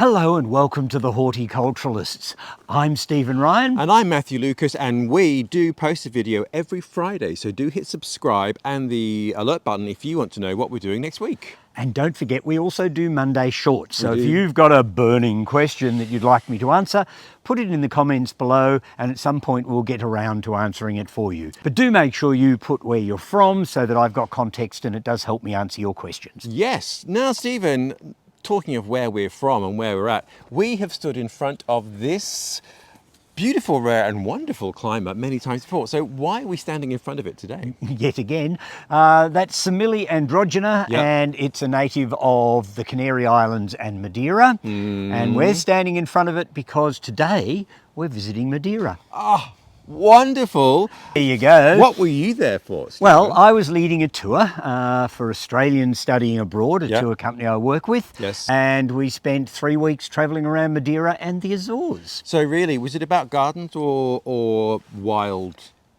Hello and welcome to the Horticulturalists. I'm Stephen Ryan. And I'm Matthew Lucas, and we do post a video every Friday, so do hit subscribe and the alert button if you want to know what we're doing next week. And don't forget, we also do Monday Shorts. So if you've got a burning question that you'd like me to answer, put it in the comments below and at some point we'll get around to answering it for you. But do make sure you put where you're from so that I've got context and it does help me answer your questions. Yes. Now, Stephen, talking of where we're from and where we're at, we have stood in front of this beautiful, rare and wonderful climate many times before. So why are we standing in front of it today? Yet again, that's Semele androgyna, Yep. and it's a native of the Canary Islands and Madeira. And we're standing in front of it because today we're visiting Madeira. Oh, wonderful. There you go. What were you there for, Stephen? Well, I was leading a tour for Australians studying abroad, a Yep. tour company I work with. Yes. And we spent 3 weeks travelling around Madeira and the Azores. So really, was it about gardens or wild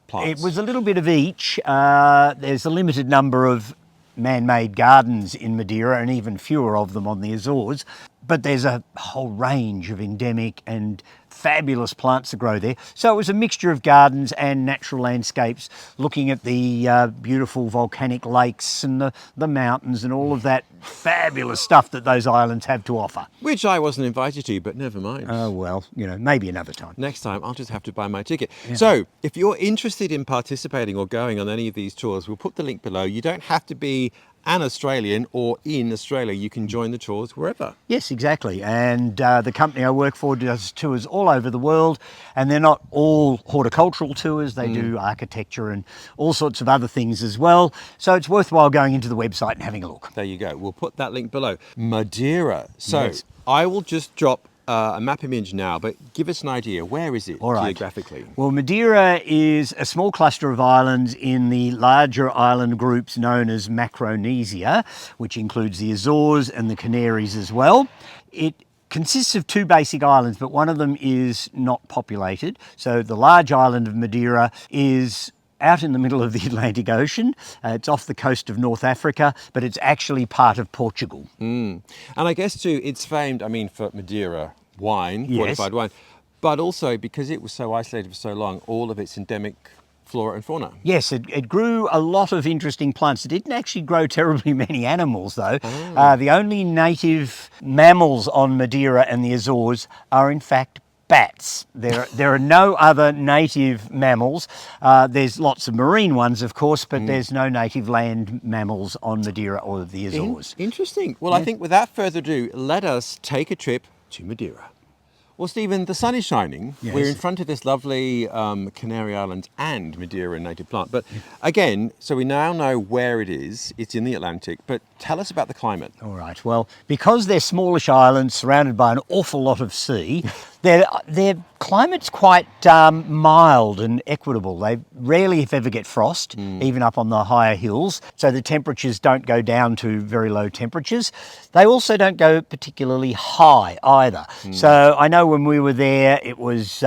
plants? It was a little bit of each. There's a limited number of man-made gardens in Madeira and even fewer of them on the Azores. But there's a whole range of endemic and fabulous plants that grow there. So it was a mixture of gardens and natural landscapes, looking at the beautiful volcanic lakes and the mountains and all of that fabulous stuff that those islands have to offer. Which I wasn't invited to, but never mind. Oh, well, you know, maybe another time. Next time, I'll just have to buy my ticket. So, if you're interested in participating or going on any of these tours, we'll put the link below. You don't have to be an Australian or in Australia. You can join the tours wherever. Yes, exactly. And the company I work for does tours all over the world, and they're not all horticultural tours. They do architecture and all sorts of other things as well. So it's worthwhile going into the website and having a look. There you go. We'll put that link below. Madeira. So, Yes. I will just drop a map image now, but give us an idea. Where is it All right. geographically? Well, Madeira is a small cluster of islands in the larger island groups known as Macronesia, which includes the Azores and the Canaries as well. It consists of two basic islands, but one of them is not populated. So the large island of Madeira is out in the middle of the Atlantic Ocean. It's off the coast of North Africa, but it's actually part of Portugal. And I guess too, it's famed, for Madeira wine, Yes. fortified wine, but also because it was so isolated for so long, all of its endemic flora and fauna. Yes, it grew a lot of interesting plants. It didn't actually grow terribly many animals, though. The only native mammals on Madeira and the Azores are, in fact, bats. There are no other native mammals. There's lots of marine ones, of course, but there's no native land mammals on Madeira or the Azores. Interesting. Well, I think without further ado, let us take a trip to Madeira. Well, Stephen, the sun is shining. Yes. We're in front of this lovely Canary Islands and Madeira native plant. But again, so we now know where it is. It's in the Atlantic. But tell us about the climate. All right. Well, because they're smallish islands surrounded by an awful lot of sea, their climate's quite mild and equitable. They rarely, if ever, get frost, even up on the higher hills. So the temperatures don't go down to very low temperatures. They also don't go particularly high either. So I know when we were there, it was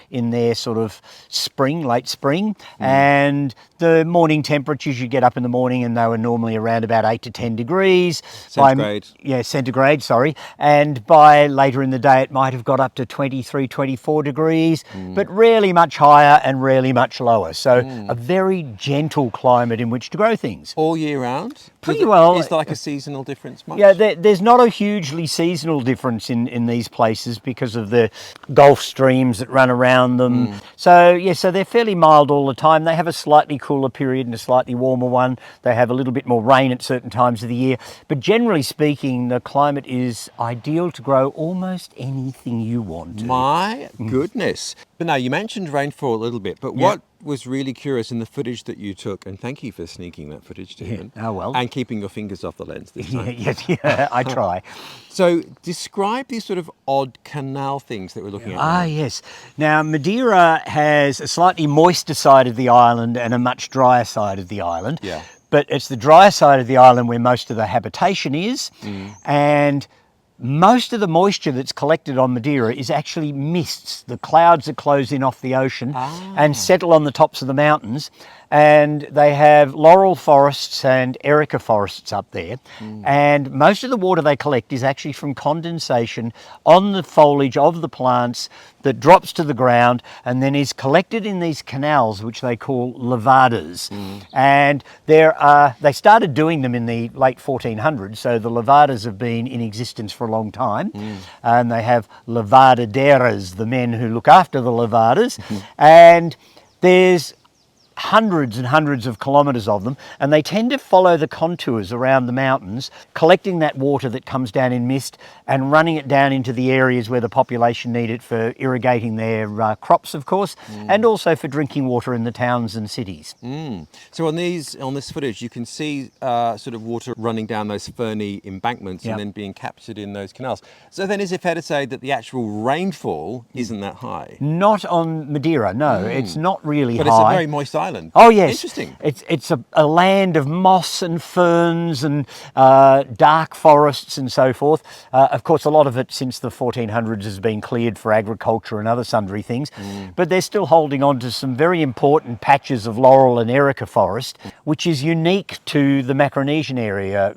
in their sort of spring, late spring, and the morning temperatures, you get up in the morning and they were normally around about 8 to 10 degrees. Centigrade. Centigrade, sorry. And by later in the day, it might have got up to 23, 24 degrees, but rarely much higher and rarely much lower. So a very gentle climate in which to grow things. All year round? Pretty well. Is there like a seasonal difference much? Yeah, there's not a hugely seasonal difference in these places because of the Gulf streams that run around them. So they're fairly mild all the time. They have a slightly cooler period and a slightly warmer one. They have a little bit more rain at certain times of the year. But generally speaking, the climate is ideal to grow almost anything you want. My goodness. But now, you mentioned rainfall a little bit, but what was really curious in the footage that you took, and thank you for sneaking that footage, Stephen. Oh, well. And keeping your fingers off the lens this time. Yeah, I try. So describe these sort of odd canal things that we're looking at. Yes. Now, Madeira has a slightly moister side of the island and a much drier side of the island. Yeah. But it's the drier side of the island where most of the habitation is. And Most of the moisture that's collected on Madeira is actually mists, the clouds that close in off the ocean and settle on the tops of the mountains. And they have laurel forests and erica forests up there. And most of the water they collect is actually from condensation on the foliage of the plants that drops to the ground and then is collected in these canals, which they call levadas. And they started doing them in the late 1400s, so the levadas have been in existence for a long time. And they have levadaderas, the men who look after the levadas. And there's hundreds and hundreds of kilometres of them, and they tend to follow the contours around the mountains, collecting that water that comes down in mist and running it down into the areas where the population need it for irrigating their crops, of course, and also for drinking water in the towns and cities. So on this footage, you can see sort of water running down those ferny embankments and then being captured in those canals. So then is it fair to say that the actual rainfall isn't that high? Not on Madeira, no. It's not really high. But it's a very moist island. Oh yes, interesting. It's a land of moss and ferns and dark forests and so forth. Of course, a lot of it since the 1400s has been cleared for agriculture and other sundry things, but they're still holding on to some very important patches of laurel and erica forest, which is unique to the Micronesian area.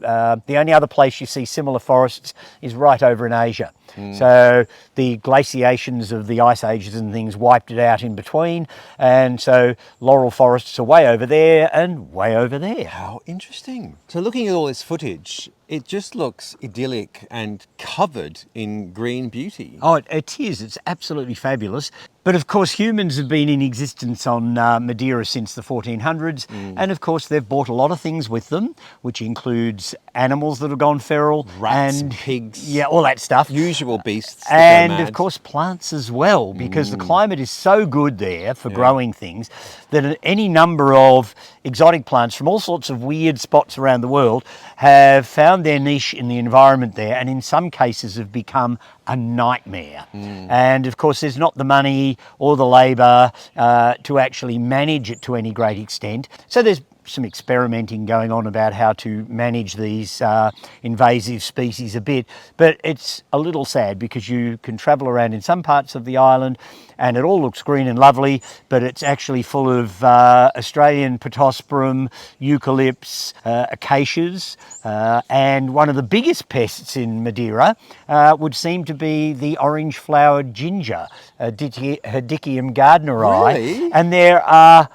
The only other place you see similar forests is right over in Asia. So the glaciations of the ice ages and things wiped it out in between, and so laurel forests are way over there and way over there. How interesting. So looking at all this footage, it just looks idyllic and covered in green beauty. Oh, it is. It's absolutely fabulous. But of course, humans have been in existence on Madeira since the 1400s. And of course, they've brought a lot of things with them, which includes animals that have gone feral. Rats, and pigs. Yeah, all that stuff. Usual beasts. And of course, plants as well, because the climate is so good there for growing things that any number of exotic plants from all sorts of weird spots around the world have found their niche in the environment there, and in some cases have become a nightmare. And of course, there's not the money or the labour to actually manage it to any great extent. So there's some experimenting going on about how to manage these invasive species a bit, but it's a little sad because you can travel around in some parts of the island and it all looks green and lovely, but it's actually full of Australian pittosporum, eucalypts, acacias, and one of the biggest pests in Madeira would seem to be the orange-flowered ginger, Horticultural gardneri. Really? And there are,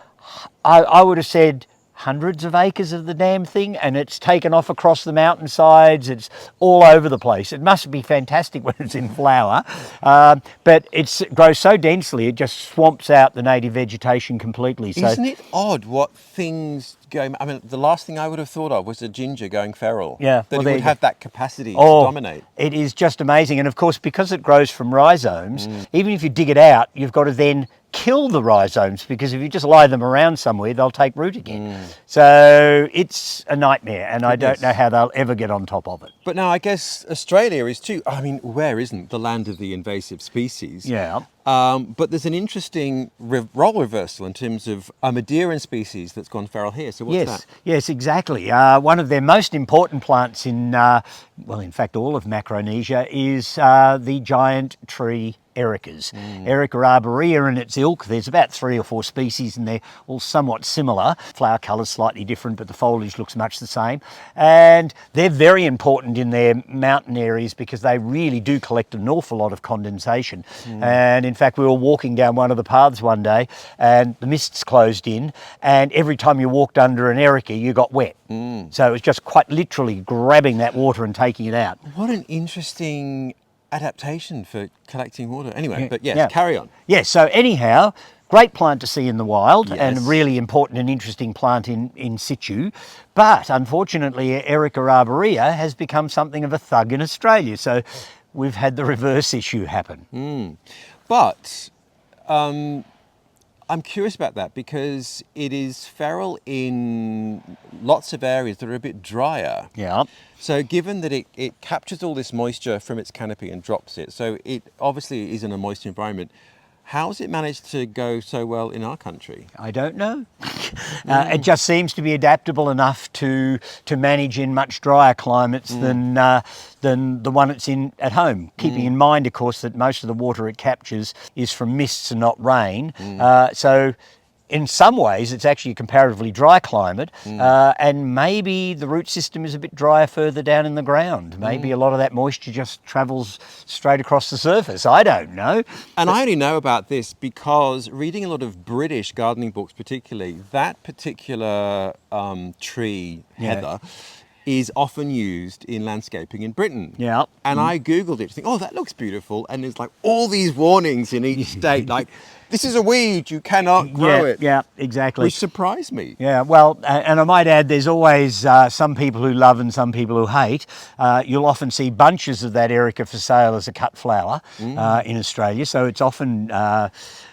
I would have said, hundreds of acres of the damn thing, and it's taken off across the mountainsides. It's all over the place. It must be fantastic when it's in flower, but it grows so densely it just swamps out the native vegetation completely. So, isn't it odd what things go? I mean, the last thing I would have thought of was a ginger going feral. Yeah, that well, it would have that capacity to Oh, dominate. it is just amazing. And of course, because it grows from rhizomes, even if you dig it out, you've got to then kill the rhizomes, because if you just lie them around somewhere, they'll take root again. So it's a nightmare, and I don't know how they'll ever get on top of it. But now I guess Australia is too. I mean, where isn't the land of the invasive species? Yeah. But there's an interesting role reversal in terms of a Madeiran species that's gone feral here. So what's that? Yes, exactly. One of their most important plants in, well, in fact, all of Micronesia is the giant tree ericas. Erica arborea and its ilk. There's about 3 or 4 species and they're all somewhat similar. Flower colour's slightly different, but the foliage looks much the same. And they're very important in their mountain areas because they really do collect an awful lot of condensation. And in fact, we were walking down one of the paths one day and the mists closed in, and every time you walked under an erica, you got wet. So it was just quite literally grabbing that water and taking it out. What an interesting adaptation for collecting water. Anyway, but yes, carry on. Yes, so anyhow, great plant to see in the wild and a really important and interesting plant in situ. But unfortunately, Erica arborea has become something of a thug in Australia. So we've had the reverse issue happen. But I'm curious about that because it is feral in lots of areas that are a bit drier. Yeah. So given that it captures all this moisture from its canopy and drops it, so it obviously is in a moist environment, How's it managed to go so well in our country? I don't know. It just seems to be adaptable enough to manage in much drier climates than the one it's in at home. Keeping in mind, of course, that most of the water it captures is from mists and not rain. So in some ways, it's actually a comparatively dry climate, and maybe the root system is a bit drier further down in the ground. Maybe a lot of that moisture just travels straight across the surface. I don't know. And I only know about this because reading a lot of British gardening books, particularly, that particular tree, heather, is often used in landscaping in Britain. Yeah. And I Googled it to think, oh, that looks beautiful. And there's like all these warnings in each state, like, this is a weed, you cannot grow it. Yeah, exactly. Which surprised me. Yeah, well, and I might add, there's always some people who love and some people who hate. You'll often see bunches of that erica for sale as a cut flower in Australia, so it's often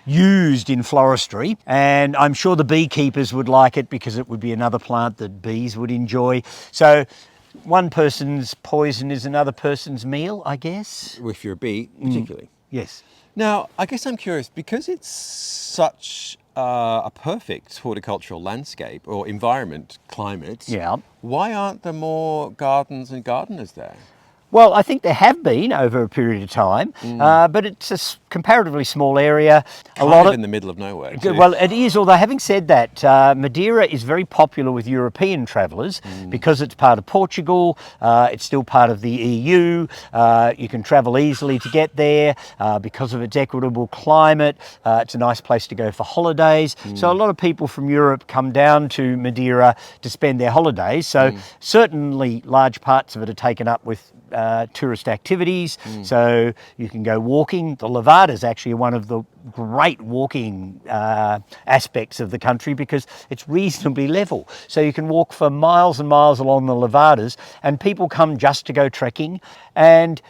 used in floristry, and I'm sure the beekeepers would like it because it would be another plant that bees would enjoy. So one person's poison is another person's meal, I guess. If you're a bee, particularly. Yes. Now, I guess I'm curious, because it's such a perfect horticultural landscape or environment, climate, why aren't there more gardens and gardeners there? Well, I think there have been over a period of time, but it's a comparatively small area. Kind of in the middle of nowhere, too. Well, it is, although having said that, Madeira is very popular with European travellers because it's part of Portugal, it's still part of the EU, you can travel easily to get there because of its equitable climate, it's a nice place to go for holidays. So a lot of people from Europe come down to Madeira to spend their holidays, so certainly large parts of it are taken up with tourist activities, so you can go walking. The levada is actually one of the great walking aspects of the country because it's reasonably level, so you can walk for miles and miles along the levadas, and people come just to go trekking. And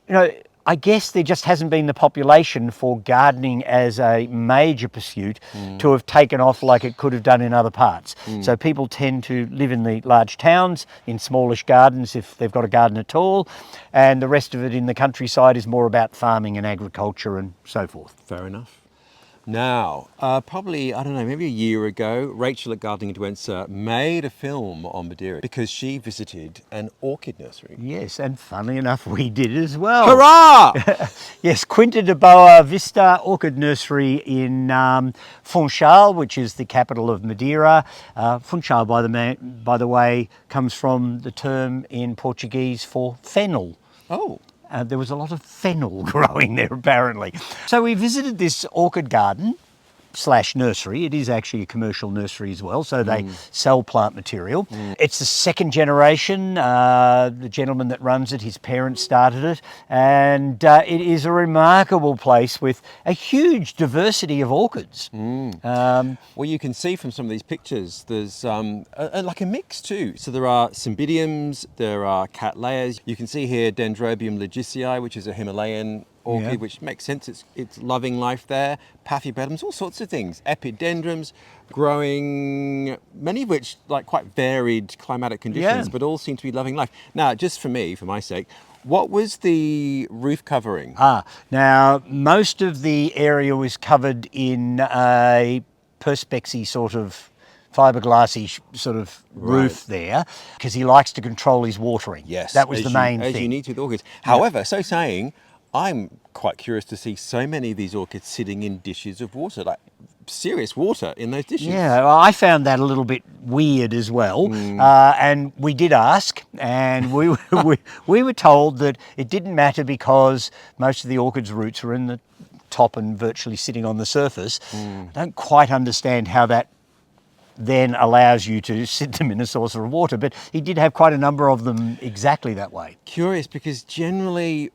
you know, I guess there just hasn't been the population for gardening as a major pursuit to have taken off like it could have done in other parts. So people tend to live in the large towns, in smallish gardens if they've got a garden at all, and the rest of it in the countryside is more about farming and agriculture and so forth. Fair enough. Now, probably, I don't know, maybe a year ago, Rachel at Gardening Influencer made a film on Madeira because she visited an orchid nursery. Yes, and funnily enough, we did as well. Hurrah! Yes, Quinta de Boa Vista Orchid Nursery in Funchal, which is the capital of Madeira. Funchal, by the way, comes from the term in Portuguese for fennel. Oh. There was a lot of fennel growing there, apparently. So we visited this orchid garden / nursery. It is actually a commercial nursery as well, so they sell plant material. It's the second generation. The gentleman that runs it, his parents started it, and it is a remarkable place with a huge diversity of orchids. Well, you can see from some of these pictures, there's like a mix too. So there are Cymbidiums, there are Cattleyas. You can see here Dendrobium loddigesii, which is a Himalayan orchid, which makes sense. It's loving life there. Paphiopedums, all sorts of things. Epidendrums, growing, many of which like quite varied climatic conditions, but all seem to be loving life. Now, just for me, for my sake, what was the roof covering? Now most of the area was covered in a perspexy sort of fiberglassy sort of roof there, because he likes to control his watering. Yes, that was the main thing. As you need to with orchids. However, so saying, I'm quite curious to see so many of these orchids sitting in dishes of water, like serious water in those dishes. Yeah, well, I found that a little bit weird as well. And we did ask, and we were told that it didn't matter because most of the orchid's roots were in the top and virtually sitting on the surface. I don't quite understand how that then allows you to sit them in a saucer of water, but he did have quite a number of them exactly that way. Curious, because generally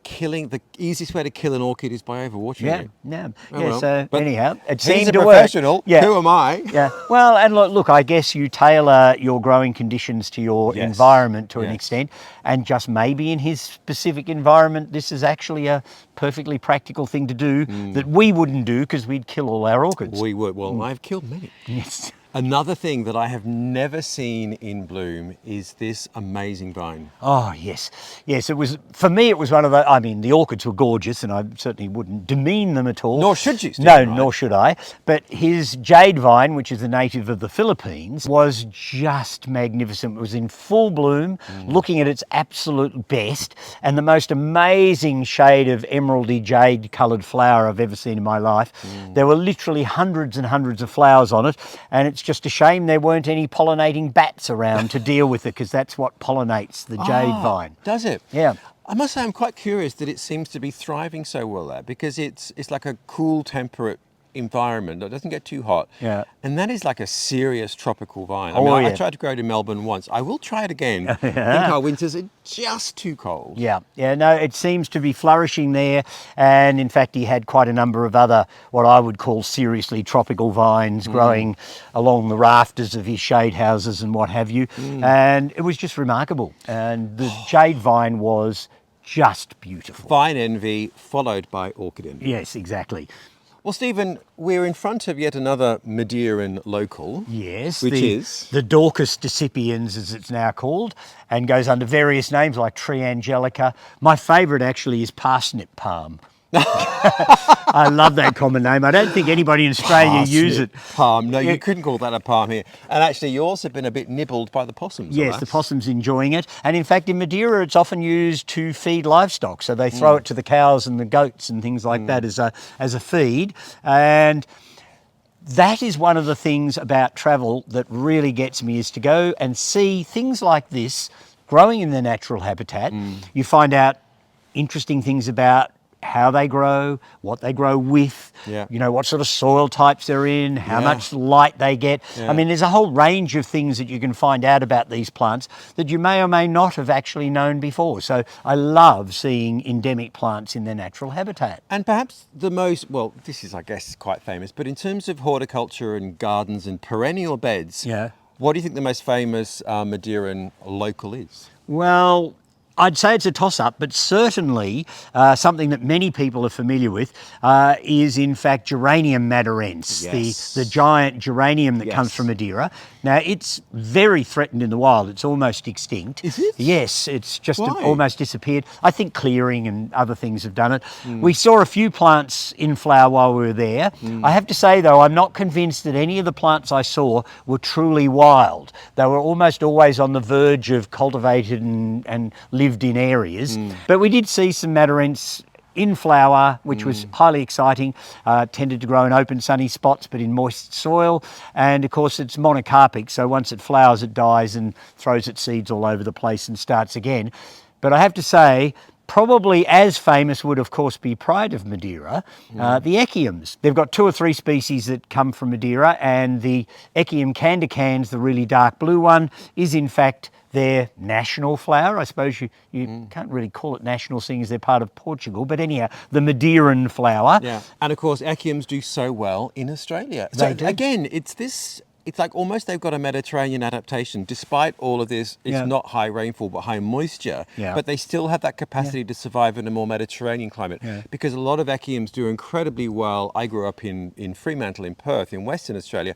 the easiest way to kill an orchid is by overwatering it. So anyhow, it seemed he's a to professional. work. Yeah. Who am I? Yeah. Well, and look, I guess you tailor your growing conditions to your environment to an extent, and just maybe in his specific environment, this is actually a perfectly practical thing to do that we wouldn't do because we'd kill all our orchids. We would. Well, I've killed many. Yes. Another thing that I have never seen in bloom is this amazing vine. Oh, yes. Yes, it was, for me, it was one of the, I mean, the orchids were gorgeous and I certainly wouldn't demean them at all. Nor should you, Stephen, No, right? nor should I. But his jade vine, which is a native of the Philippines, was just magnificent. It was in full bloom, looking at its absolute best, and the most amazing shade of emeraldy jade coloured flower I've ever seen in my life. There were literally hundreds and hundreds of flowers on it, and it's just a shame there weren't any pollinating bats around to deal with it, because that's what pollinates the jade vine. Does it? Yeah. I must say I'm quite curious that it seems to be thriving so well there, because it's like a cool, temperate environment that doesn't get too hot. Yeah. And that is like a serious tropical vine. Oh, I yeah. tried to grow it in Melbourne once. I will try it again. I think our winters are just too cold. Yeah, no, it seems to be flourishing there, and in fact he had quite a number of other, what I would call seriously tropical vines growing along the rafters of his shade houses and what have you, and it was just remarkable, and the jade vine was just beautiful. Vine envy followed by orchid envy. Yes, exactly. Well, Stephen, we're in front of yet another Madeiran local. Yes, Which the, is? the Daucus decipiens, as it's now called, and goes under various names like tree angelica. My favourite actually is parsnip palm. I love that common name. I don't think anybody in Australia use it. Palm. No, you couldn't call that a palm here. And actually, you've also been a bit nibbled by the possums. Yes, the possum's enjoying it. And in fact, in Madeira, it's often used to feed livestock. So they throw it to the cows and the goats and things like that as a feed. And that is one of the things about travel that really gets me, is to go and see things like this growing in their natural habitat. You find out interesting things about how they grow, what they grow with, you know, what sort of soil types they're in, how much light they get. I mean, there's a whole range of things that you can find out about these plants that you may or may not have actually known before. So I love seeing endemic plants in their natural habitat. And perhaps the most, well, this is, I guess, quite famous, but in terms of horticulture and gardens and perennial beds, what do you think the most famous Madeiran local is? Well, I'd say it's a toss-up, but certainly something that many people are familiar with is in fact Geranium maderense, the giant geranium that comes from Madeira. Now, it's very threatened in the wild. It's almost extinct. Is it? Yes, it's just Why? almost disappeared. I think clearing and other things have done it. We saw a few plants in flower while we were there. I have to say, though, I'm not convinced that any of the plants I saw were truly wild. They were almost always on the verge of cultivated and lived in areas. But we did see some maderense in flower, which was highly exciting. Tended to grow in open sunny spots but in moist soil, and of course it's monocarpic, so once it flowers it dies and throws its seeds all over the place and starts again. But I have to say, probably as famous would of course be Pride of Madeira, the Echiums. They've got 2 or 3 species that come from Madeira, and the Echium candicans, the really dark blue one, is in fact their national flower. I suppose you can't really call it national, seeing as they're part of Portugal, but anyhow, the Madeiran flower. Yeah, and of course Echiums do so well in Australia. They So do. again, it's like almost they've got a Mediterranean adaptation. Despite all of this, it's not high rainfall but high moisture, but they still have that capacity to survive in a more Mediterranean climate, because a lot of Echiums do incredibly well. I grew up in Fremantle in Perth in Western Australia,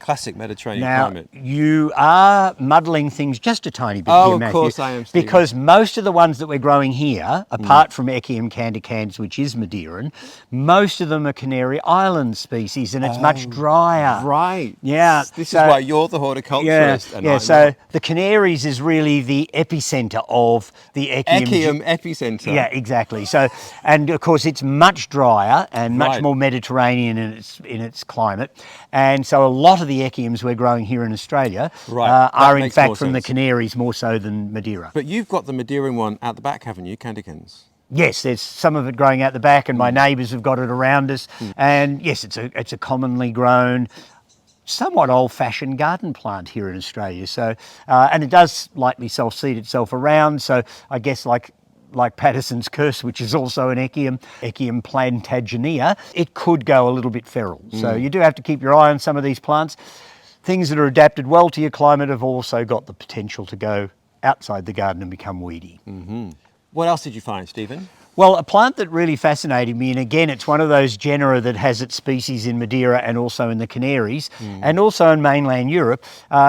classic Mediterranean climate. You are muddling things just a tiny bit here, Matthew. Of course I am, Stephen. Because most of the ones that we're growing here, apart from Echium candicans, which is Madeiran, most of them are Canary Island species, and it's much drier. Right. Yeah. This is why you're the horticulturalist. And I'm so not. the Canaries is really the epicentre of the Echium epicenter. Yeah, exactly. So, and of course it's much drier and much more Mediterranean in its climate, and so a lot of the Echiums we're growing here in Australia are in fact from the Canaries more so than Madeira. But you've got the Madeiran one at the back, haven't you, candicans? Yes, there's some of it growing out the back, and my neighbours have got it around us. And yes, it's a commonly grown, somewhat old-fashioned garden plant here in Australia. So, and it does lightly self-seed itself around. So I guess like Patterson's curse, which is also an Echium plantaginea, it could go a little bit feral. So you do have to keep your eye on some of these plants. Things that are adapted well to your climate have also got the potential to go outside the garden and become weedy. What else did you find, Stephen? Well, a plant that really fascinated me, and again, it's one of those genera that has its species in Madeira and also in the Canaries, and also in mainland Europe,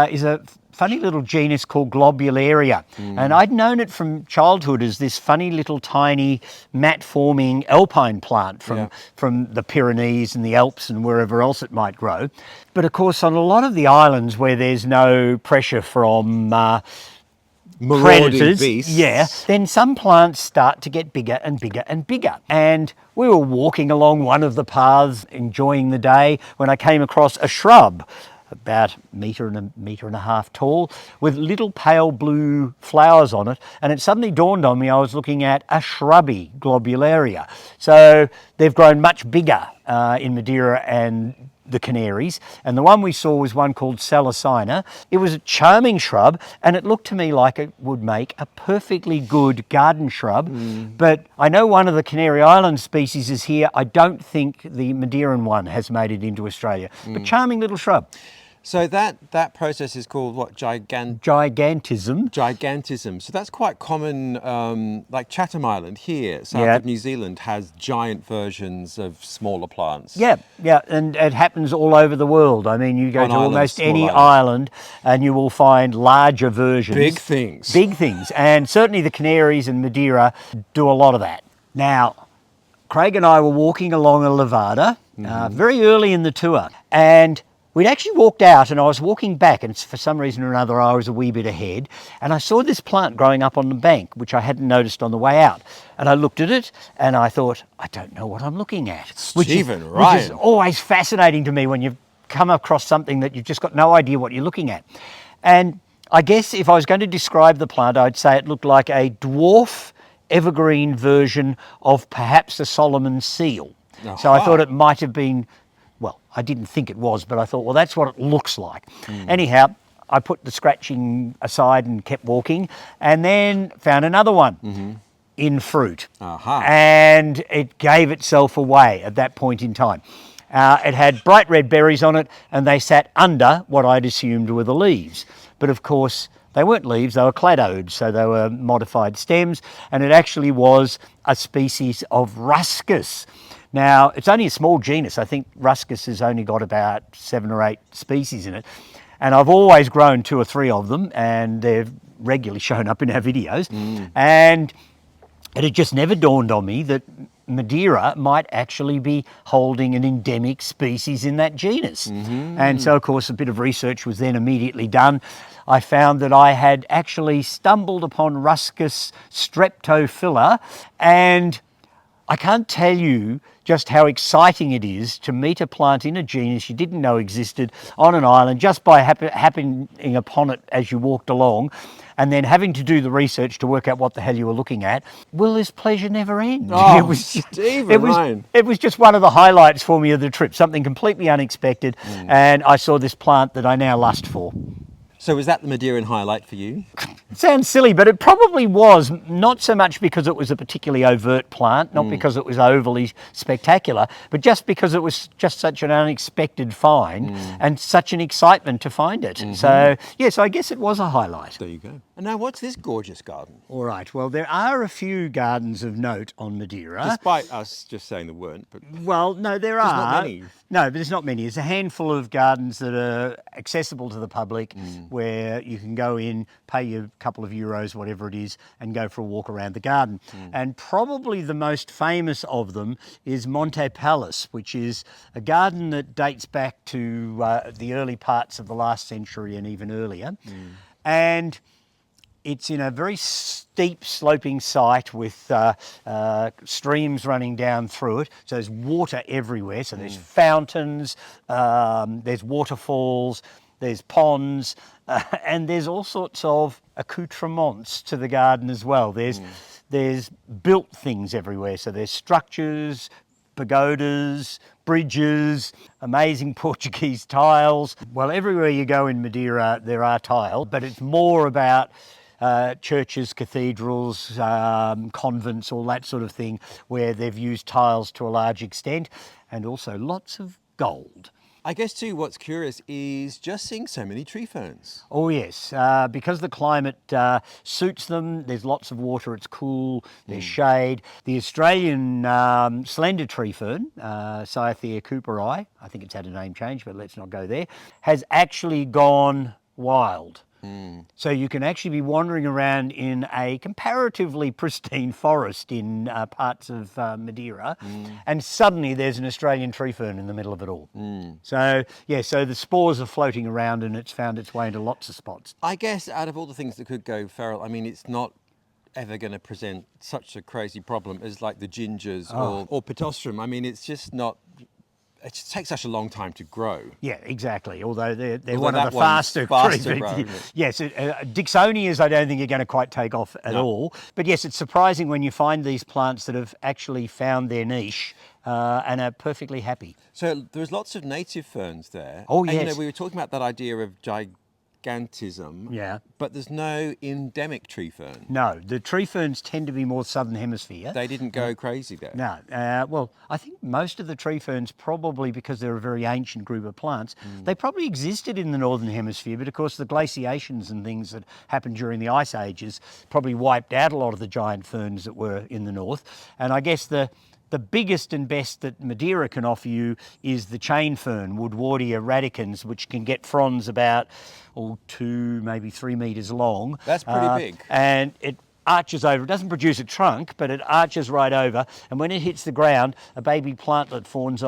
is a funny little genus called Globularia. And I'd known it from childhood as this funny little tiny mat-forming alpine plant from the Pyrenees and the Alps and wherever else it might grow. But of course, on a lot of the islands where there's no pressure from predators, beasts. then some plants start to get bigger and bigger and bigger. And we were walking along one of the paths, enjoying the day, when I came across a shrub about a metre and a half tall, with little pale blue flowers on it. And it suddenly dawned on me I was looking at a shrubby Globularia. So they've grown much bigger in Madeira and the Canaries, and the one we saw was one called salicina. It was a charming shrub, and it looked to me like it would make a perfectly good garden shrub. But I know one of the Canary Island species is here. I don't think the Madeiran one has made it into Australia, but charming little shrub. So that process is called what? Gigantism. Gigantism. So that's quite common, like Chatham Island here, south of New Zealand, has giant versions of smaller plants. Yeah, and it happens all over the world. I mean, you go to almost any island and you will find larger versions. Big things. Big things. And certainly the Canaries and Madeira do a lot of that. Now, Craig and I were walking along a levada very early in the tour, and we'd actually walked out, and I was walking back, and for some reason or another I was a wee bit ahead, and I saw this plant growing up on the bank, which I hadn't noticed on the way out. And I looked at it, and I thought, I don't know what I'm looking at. Which is always fascinating to me when you've come across something that you've just got no idea what you're looking at. And I guess if I was going to describe the plant, I'd say it looked like a dwarf evergreen version of perhaps a Solomon seal. So I thought it might have been, well, I didn't think it was, but I thought, well, that's what it looks like. Anyhow, I put the scratching aside and kept walking, and then found another one in fruit. And it gave itself away at that point in time. It had bright red berries on it, and they sat under what I'd assumed were the leaves. But of course, they weren't leaves, they were cladodes, so they were modified stems, and it actually was a species of Ruscus. Now, it's only a small genus. I think Ruscus has only got about 7 or 8 species in it. And I've always grown 2 or 3 of them, and they've regularly shown up in our videos. And it had just never dawned on me that Madeira might actually be holding an endemic species in that genus. And so, of course, a bit of research was then immediately done. I found that I had actually stumbled upon Ruscus streptophyllus, and I can't tell you just how exciting it is to meet a plant in a genus you didn't know existed on an island just by happening upon it as you walked along, and then having to do the research to work out what the hell you were looking at. Will this pleasure never end? It was just one of the highlights for me of the trip, something completely unexpected, and I saw this plant that I now lust for. So was that the Madeiran highlight for you? It sounds silly, but it probably was, not so much because it was a particularly overt plant, not because it was overly spectacular, but just because it was just such an unexpected find and such an excitement to find it. So, yes, I guess it was a highlight. There you go. And now what's this gorgeous garden? All right, well, there are a few gardens of note on Madeira. Despite us just saying there weren't. But well, no, there's not many. No, but there's not many. There's a handful of gardens that are accessible to the public, where you can go in, pay your couple of euros, whatever it is, and go for a walk around the garden. And probably the most famous of them is Monte Palace, which is a garden that dates back to the early parts of the last century and even earlier. And it's in a very steep sloping site with streams running down through it. So there's water everywhere. So there's fountains, there's waterfalls, there's ponds, and there's all sorts of accoutrements to the garden as well. There's built things everywhere. So there's structures, pagodas, bridges, amazing Portuguese tiles. Well, everywhere you go in Madeira, there are tiles, but it's more about churches, cathedrals, convents, all that sort of thing, where they've used tiles to a large extent, and also lots of gold. I guess too, what's curious is just seeing so many tree ferns. Oh yes, because the climate suits them. There's lots of water. It's cool. There's shade. The Australian slender tree fern, Cyathea cooperi, I think it's had a name change, but let's not go there, has actually gone wild. So you can actually be wandering around in a comparatively pristine forest in parts of Madeira, and suddenly there's an Australian tree fern in the middle of it all. So yeah, so the spores are floating around and it's found its way into lots of spots. I guess out of all the things that could go feral, I mean, it's not ever going to present such a crazy problem as like the gingers or pittosporum. I mean, it's just not. It just takes such a long time to grow. Yeah, exactly. Although they're one of the faster growing. Yes, Dixonias I don't think are going to quite take off at all. But yes, it's surprising when you find these plants that have actually found their niche and are perfectly happy. So there's lots of native ferns there. Oh, and, yes. you know, we were talking about that idea of gigantism. Yeah. But there's no endemic tree fern. No, the tree ferns tend to be more southern hemisphere. They didn't go crazy there. No, well, I think most of the tree ferns, probably because they're a very ancient group of plants, they probably existed in the northern hemisphere, but of course the glaciations and things that happened during the ice ages probably wiped out a lot of the giant ferns that were in the north. And I guess the biggest and best that Madeira can offer you is the chain fern, Woodwardia radicans, which can get fronds about 2, maybe 3 metres long. That's pretty big. And it arches over. It doesn't produce a trunk, but it arches right over. And when it hits the ground, a baby plantlet forms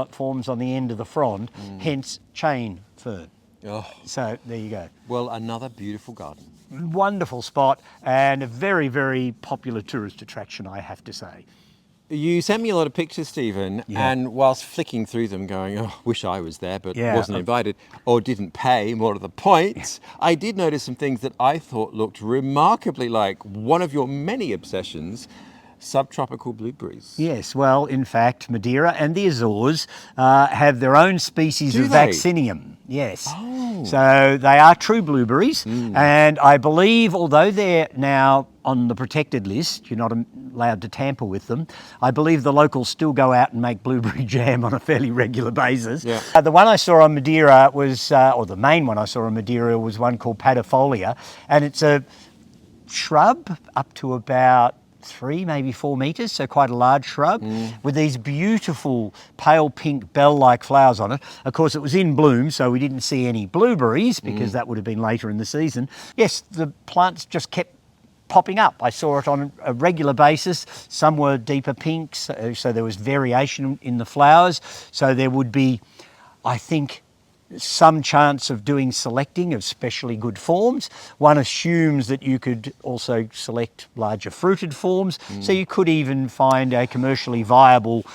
on the end of the frond, hence chain fern. Oh. So there you go. Well, another beautiful garden. Wonderful spot and a very, very popular tourist attraction, I have to say. You sent me a lot of pictures, Stephen, and whilst flicking through them going, oh, wish I was there, but wasn't invited, or didn't pay, more to the point, I did notice some things that I thought looked remarkably like one of your many obsessions, subtropical blueberries. Yes, well, in fact, Madeira and the Azores have their own species of Vaccinium. Yes. Oh. So they are true blueberries, and I believe, although they're now on the protected list, you're not allowed to tamper with them, I believe the locals still go out and make blueberry jam on a fairly regular basis. Yeah. The one I saw on Madeira was, or the main one I saw on Madeira was one called padifolium, and it's a shrub up to about 3, maybe 4 metres, so quite a large shrub, with these beautiful pale pink bell-like flowers on it. Of course, it was in bloom, so we didn't see any blueberries because that would have been later in the season. Yes, the plants just kept popping up. I saw it on a regular basis. Some were deeper pinks, so there was variation in the flowers. So there would be, I think, some chance of doing selecting of specially good forms. One assumes that you could also select larger fruited forms, so you could even find a commercially viable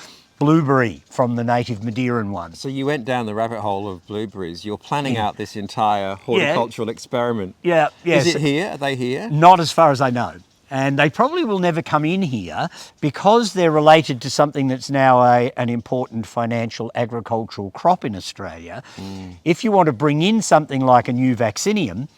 blueberry from the native Madeiran one. So you went down the rabbit hole of blueberries. You're planning out this entire horticultural experiment. Yeah, yes. Is it here? Are they here? Not as far as I know. And they probably will never come in here because they're related to something that's now an important financial agricultural crop in Australia. If you want to bring in something like a new Vaccinium,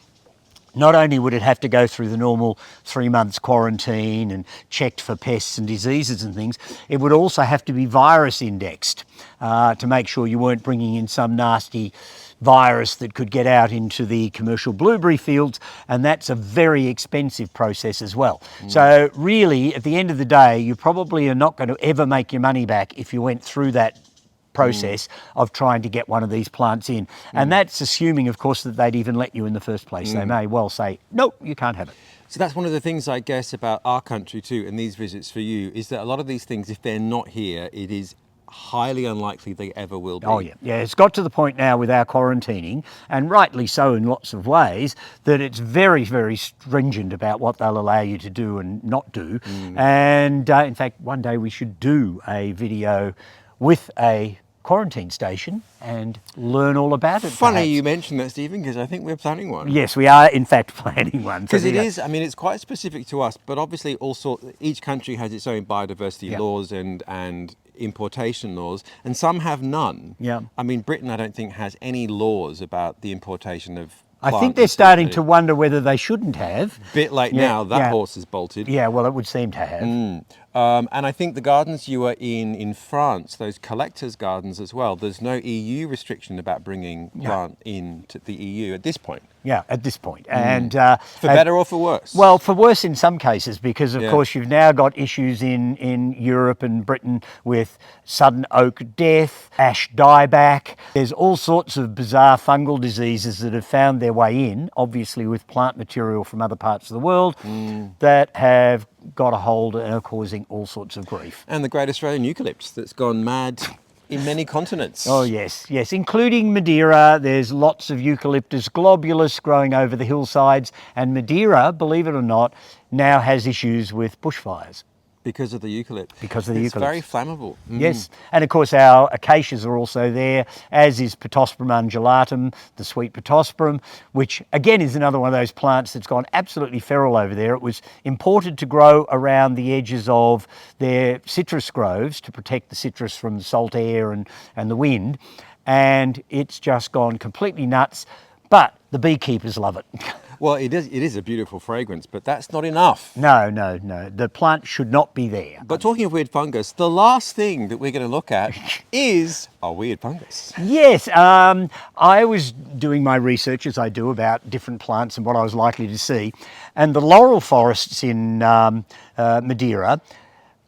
not only would it have to go through the normal 3 months quarantine and checked for pests and diseases and things, it would also have to be virus indexed to make sure you weren't bringing in some nasty virus that could get out into the commercial blueberry fields, and that's a very expensive process as well. So really, at the end of the day, you probably are not going to ever make your money back if you went through that process of trying to get one of these plants in. And that's assuming, of course, that they'd even let you in the first place. They may well say, no, you can't have it. So that's one of the things, I guess, about our country too, and these visits for you, is that a lot of these things, if they're not here, it is highly unlikely they ever will be. Oh yeah, it's got to the point now with our quarantining, and rightly so in lots of ways, that it's very, very stringent about what they'll allow you to do and not do. And in fact, one day we should do a video with a quarantine station and learn all about it. Funny perhaps. you mentioned that, Stephen, because I think we're planning one. Yes, we are in fact planning one. Because it is, I mean, it's quite specific to us, but obviously also each country has its own biodiversity laws and importation laws, and some have none. Yeah. I mean, Britain, I don't think, has any laws about the importation of I think they're starting to wonder whether they shouldn't have. Bit late now, that horse is bolted. Yeah, well, it would seem to have. And I think the gardens you are in France, those collectors' gardens as well, there's no EU restriction about bringing plant into the EU at this point. Yeah, at this point. And For better or for worse? well, for worse in some cases, because of Yeah. course you've now got issues in Europe and Britain with sudden oak death, ash dieback. There's all sorts of bizarre fungal diseases that have found their way in, obviously with plant material from other parts of the world, that have got a hold and are causing all sorts of grief. And the great Australian eucalypt that's gone mad in many continents. Oh yes, yes, including Madeira. There's lots of Eucalyptus globulus growing over the hillsides, and Madeira, believe it or not, now has issues with bushfires. Because of the eucalypt. Because of the It's eucalypts. very flammable. Yes, and of course our acacias are also there, as is Pittosporum undulatum, the sweet pittosporum, which again is another one of those plants that's gone absolutely feral over there. It was imported to grow around the edges of their citrus groves to protect the citrus from the salt air and the wind, and it's just gone completely nuts, but the beekeepers love it. Well, it is a beautiful fragrance, but that's not enough. No, no, no, the plant should not be there. But talking of weird fungus, the last thing that we're going to look at is a weird fungus. Yes, I was doing my research, as I do, about different plants and what I was likely to see. And the laurel forests in Madeira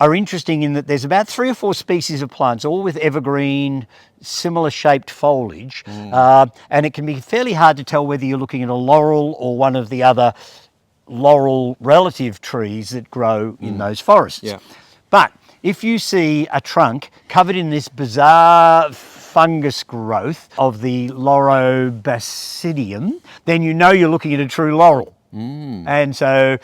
are interesting in that there's about 3 or 4 species of plants, all with evergreen, similar shaped foliage. And it can be fairly hard to tell whether you're looking at a laurel or one of the other laurel relative trees that grow in those forests. Yeah. But if you see a trunk covered in this bizarre fungus growth of the Laurobasidium, then you know you're looking at a true laurel. And so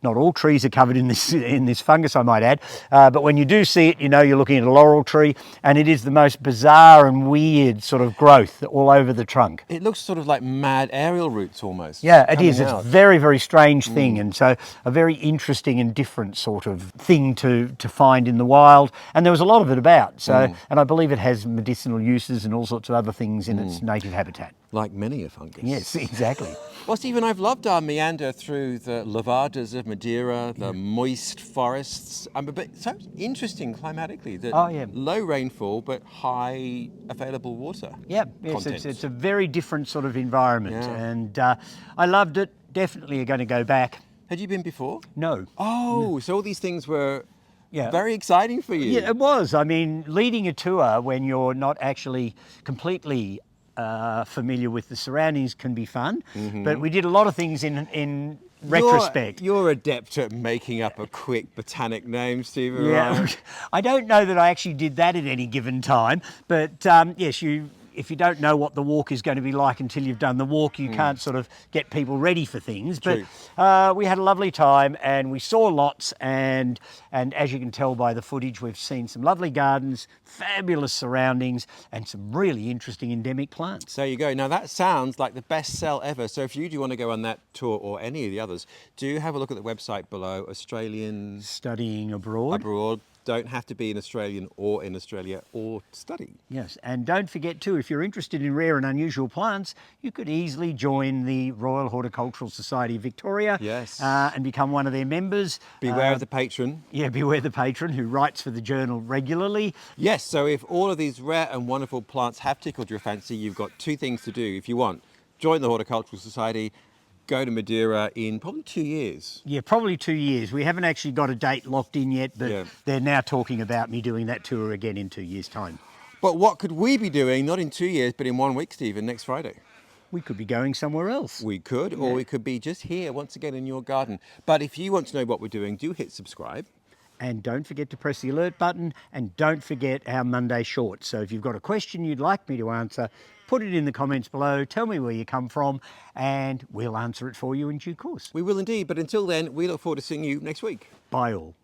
not all trees are covered in this fungus, I might add, but when you do see it, you know you're looking at a laurel tree, and it is the most bizarre and weird sort of growth all over the trunk. It looks sort of like mad aerial roots almost. Yeah, it is. It's coming a out. very, very strange thing, and so a very interesting and different sort of thing to find in the wild. And there was a lot of it about. So, and I believe it has medicinal uses and all sorts of other things in its native habitat. Like many a fungus. Yes, exactly. Well, Stephen, I've loved our meander through the levadas of Madeira, the moist forests, but so interesting climatically. That low rainfall but high available water. Yeah, yes, it's a very different sort of environment, Yeah. and I loved it. Definitely going to go back. Had you been before? No. Oh, so all these things were Yeah. very exciting for you. Yeah, it was. I mean, leading a tour when you're not actually completely familiar with the surroundings can be fun, but we did a lot of things in retrospect. You're adept at making up a quick botanic name, Stephen. Yeah, Right? I don't know that I actually did that at any given time, but yes, if you don't know what the walk is going to be like until you've done the walk, you can't sort of get people ready for things. True. But we had a lovely time and we saw lots, and as you can tell by the footage, we've seen some lovely gardens, fabulous surroundings, and some really interesting endemic plants. There you go. Now that sounds like the best sell ever. So if you do want to go on that tour or any of the others, do have a look at the website below, Australian Studying abroad. Don't have to be an Australian or in Australia or study. Yes, and don't forget too, if you're interested in rare and unusual plants, you could easily join the Royal Horticultural Society of Victoria. Yes. And become one of their members. Beware of the patron. Yeah, beware the patron who writes for the journal regularly. Yes, so if all of these rare and wonderful plants have tickled your fancy, you've got 2 things to do. If you want, join the Horticultural Society, go to Madeira in probably 2 years. Yeah, probably 2 years. We haven't actually got a date locked in yet, but they're now talking about me doing that tour again in 2 years' time. But what could we be doing, not in 2 years, but in 1 week, Stephen, next Friday? We could be going somewhere else. We could, or we could be just here once again in your garden. But if you want to know what we're doing, do hit subscribe. And don't forget to press the alert button, and don't forget our Monday shorts. So if you've got a question you'd like me to answer, put it in the comments below, tell me where you come from, and we'll answer it for you in due course. We will indeed, but until then, we look forward to seeing you next week. Bye all.